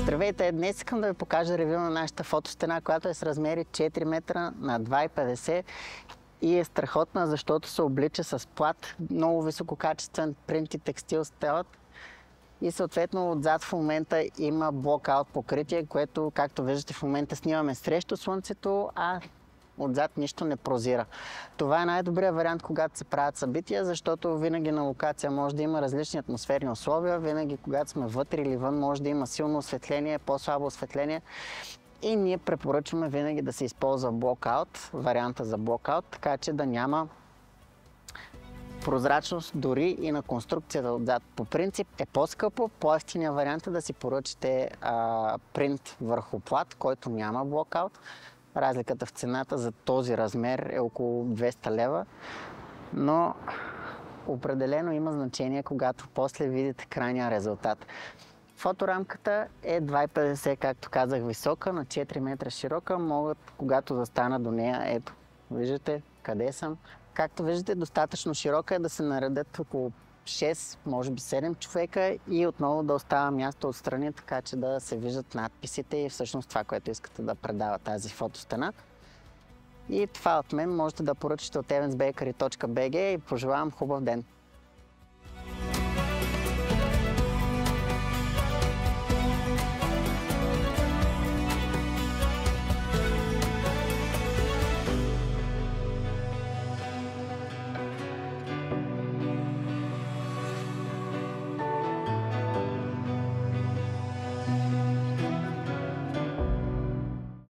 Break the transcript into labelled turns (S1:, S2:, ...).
S1: Здравейте! Днес искам да ви покажа ревю на нашата фотостена, която е с размери 4 метра на 2,50 и е страхотна, защото се облича с плат, много висококачествен принт и текстил стелът. И съответно отзад в момента има блокаут покритие, което, както виждате, в момента снимаме срещу слънцето, а отзад нищо не прозира. Това е най-добрият вариант, когато се правят събития, защото винаги на локация може да има различни атмосферни условия, винаги когато сме вътре или вън може да има силно осветление, по-слабо осветление. И ние препоръчваме винаги да се използва блокаут, варианта за блокаут, така че да няма прозрачност дори и на конструкцията отзад. По принцип е по-скъпо, по-евтиният вариант е да си поръчате принт върху плат, който няма блокаут. Разликата в цената за този размер е около 200 лева, но определено има значение, когато после видите крайния резултат. Фоторамката е 2,50, както казах, висока, на 4 метра широка. Могат, когато застана до нея, ето, виждате къде съм. Както виждате, достатъчно широка е да се наредят около 6, може би 7 човека и отново да остава място отстрани, така че да се виждат надписите и всъщност това, което искате да предава тази фотостена. И това от мен можете да поръчате от evansbakery.bg и пожелавам хубав ден!